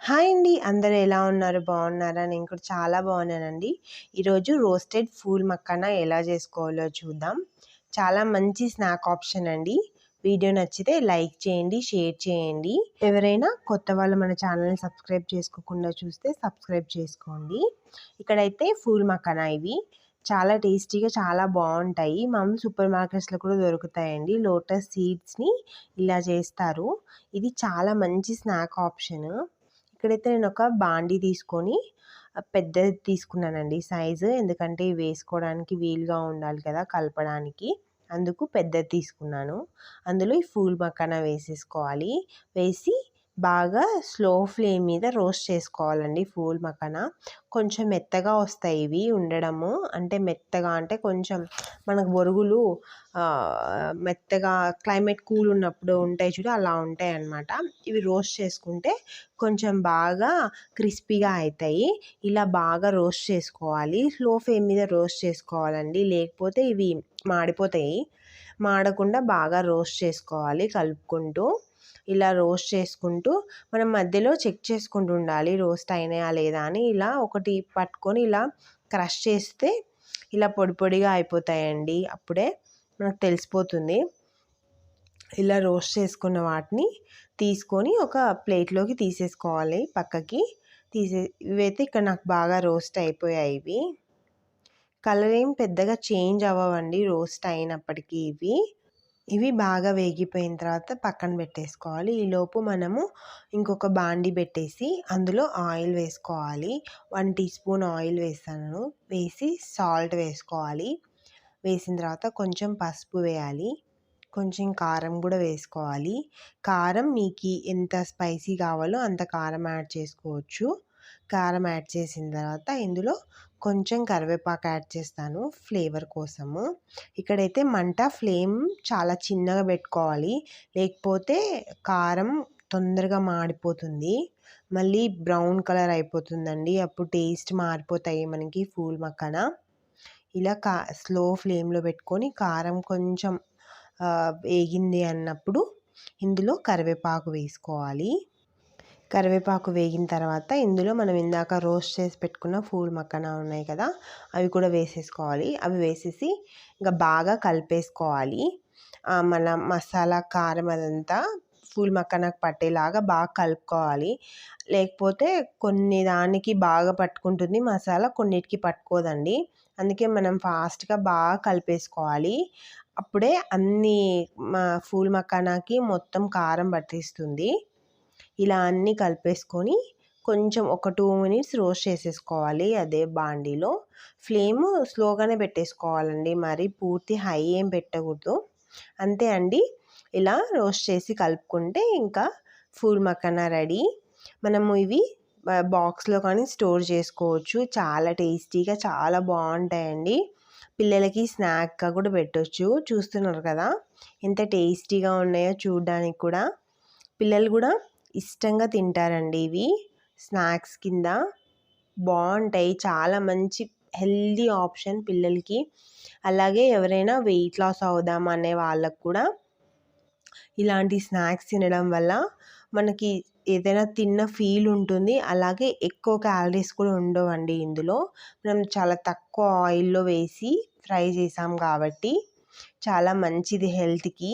Hi అండి. అందరూ ఎలా ఉన్నారు? బాగున్నారా? నేను కూడా చాలా బాగున్నానండి. ఈరోజు రోస్టెడ్ ఫూల్ మక్కానా ఎలా చేసుకోవాలో చూద్దాం. చాలా మంచి స్నాక్ ఆప్షన్ అండి. వీడియో నచ్చితే లైక్ చేయండి, షేర్ చేయండి. ఎవరైనా కొత్త వాళ్ళు మన ఛానల్ని సబ్స్క్రైబ్ చేసుకోకుండా చూస్తే సబ్స్క్రైబ్ చేసుకోండి. ఇక్కడైతే ఫూల్ మక్కానా ఇవి చాలా టేస్టీగా చాలా బాగుంటాయి. మామూలు సూపర్ మార్కెట్స్లో కూడా దొరుకుతాయండి. లోటస్ సీడ్స్ని ఇలా చేస్తారు. ఇది చాలా మంచి స్నాక్ ఆప్షన్. ఇక్కడైతే నేను ఒక బాండీ తీసుకొని పెద్దది తీసుకున్నానండి సైజు. ఎందుకంటే వేసుకోవడానికి వీలుగా ఉండాలి కదా కలపడానికి. అందుకు పెద్దది తీసుకున్నాను. అందులో ఈ ఫూల్ మక్కానా వేసేసుకోవాలి. వేసి బాగా స్లో ఫ్లేమ్ మీద రోస్ట్ చేసుకోవాలండి ఫూల్ మక్కానా. కొంచెం మెత్తగా వస్తాయి ఇవి ఉండడము. అంటే మెత్తగా అంటే కొంచెం మనకు బొరుగులు మెత్తగా క్లైమేట్ కూల్ ఉన్నప్పుడు ఉంటాయి చూడు, అలా ఉంటాయి అన్నమాట. ఇవి రోస్ట్ చేసుకుంటే కొంచెం బాగా క్రిస్పీగా అవుతాయి. ఇలా బాగా రోస్ట్ చేసుకోవాలి. స్లో ఫ్లేమ్ మీద రోస్ట్ చేసుకోవాలండి, లేకపోతే ఇవి మాడిపోతాయి. మాడకుండా బాగా రోస్ట్ చేసుకోవాలి కలుపుకుంటూ. ఇలా రోస్ట్ చేసుకుంటూ మనం మధ్యలో చెక్ చేసుకుంటూ ఉండాలి రోస్ట్ అయినాయా లేదా అని. ఇలా ఒకటి పట్టుకొని ఇలా క్రష్ చేస్తే ఇలా పొడి పొడిగా అయిపోతాయండి. అప్పుడే మనకు తెలిసిపోతుంది. ఇలా రోస్ట్ చేసుకున్న వాటిని తీసుకొని ఒక ప్లేట్లోకి తీసేసుకోవాలి పక్కకి. ఇవైతే ఇక్కడ నాకు బాగా రోస్ట్ అయిపోయాయి. ఇవి కలర్ ఏం పెద్దగా చేంజ్ అవ్వవండి రోస్ట్ అయినప్పటికీ. ఇవి బాగా వేగిపోయిన తర్వాత పక్కన పెట్టేసుకోవాలి. ఈలోపు మనము ఇంకొక బాండీ పెట్టేసి అందులో ఆయిల్ వేసుకోవాలి. 1 టీ స్పూన్ ఆయిల్ వేసాను. వేసి సాల్ట్ వేసుకోవాలి. వేసిన తర్వాత కొంచెం పసుపు వేయాలి. కొంచెం కారం కూడా వేసుకోవాలి. కారం మీకు ఎంత స్పైసీ కావాలో అంత కారం యాడ్ చేసుకోవచ్చు. కారం యాడ్ చేసిన తర్వాత ఇందులో కొంచెం కరివేపాకు యాడ్ చేస్తాను ఫ్లేవర్ కోసము. ఇక్కడైతే మంట ఫ్లేమ్ చాలా చిన్నగా పెట్టుకోవాలి, లేకపోతే కారం తొందరగా మాడిపోతుంది, మళ్ళీ బ్రౌన్ కలర్ అయిపోతుందండి. అప్పుడు టేస్ట్ మారిపోతాయి మనకి ఫూల్ మక్కానా. ఇలా స్లో ఫ్లేమ్లో పెట్టుకొని కారం కొంచెం వేగింది అన్నప్పుడు ఇందులో కరివేపాకు వేసుకోవాలి. కరివేపాకు వేగిన తర్వాత ఇందులో మనం ఇందాక రోస్ట్ చేసి పెట్టుకున్న ఫూల్ మక్కానా ఉన్నాయి కదా, అవి కూడా వేసేసుకోవాలి. అవి వేసేసి ఇంకా బాగా కలిపేసుకోవాలి. మళ్ళీ మసాలా కారం అదంతా ఫూల్ మక్కానాకు పట్టేలాగా బాగా కలుపుకోవాలి. లేకపోతే కొన్ని దానికి బాగా పట్టుకుంటుంది మసాలా, కొన్నిటికి పట్టుకోదండి. అందుకే మనం ఫాస్ట్గా బాగా కలిపేసుకోవాలి. అప్పుడే అన్ని ఫూల్ మక్కానాకి మొత్తం కారం పట్టిస్తుంది. ఇలా అన్నీ కలిపేసుకొని కొంచెం ఒక 2 మినిట్స్ రోస్ట్ చేసేసుకోవాలి అదే బాండీలో. ఫ్లేమ్ స్లోగానే పెట్టేసుకోవాలండి, మరి పూర్తి హై ఏం పెట్టకూడదు. అంతే అండి. ఇలా రోస్ట్ చేసి కలుపుకుంటే ఇంకా ఫూల్ మక్కానా రెడీ. మనము ఇవి బాక్స్లో కానీ స్టోర్ చేసుకోవచ్చు. చాలా టేస్టీగా చాలా బాగుంటాయండి. పిల్లలకి స్నాక్గా కూడా పెట్టవచ్చు. చూస్తున్నారు కదా ఎంత టేస్టీగా ఉన్నాయో చూడడానికి కూడా. పిల్లలు కూడా ఇష్టంగా తింటారండి. ఇవి స్నాక్స్ కింద బాగుంటాయి. చాలా మంచి హెల్దీ ఆప్షన్ పిల్లలకి. అలాగే ఎవరైనా వెయిట్ లాస్ అవుదాం అనే వాళ్ళకు కూడా ఇలాంటి స్నాక్స్ తినడం వల్ల మనకి ఏదైనా తిన్న ఫీల్ ఉంటుంది. అలాగే ఎక్కువ క్యాలరీస్ కూడా ఉండవండి ఇందులో. మనం చాలా తక్కువ ఆయిల్లో వేసి ఫ్రై చేసాం కాబట్టి చాలా మంచిది హెల్త్కి.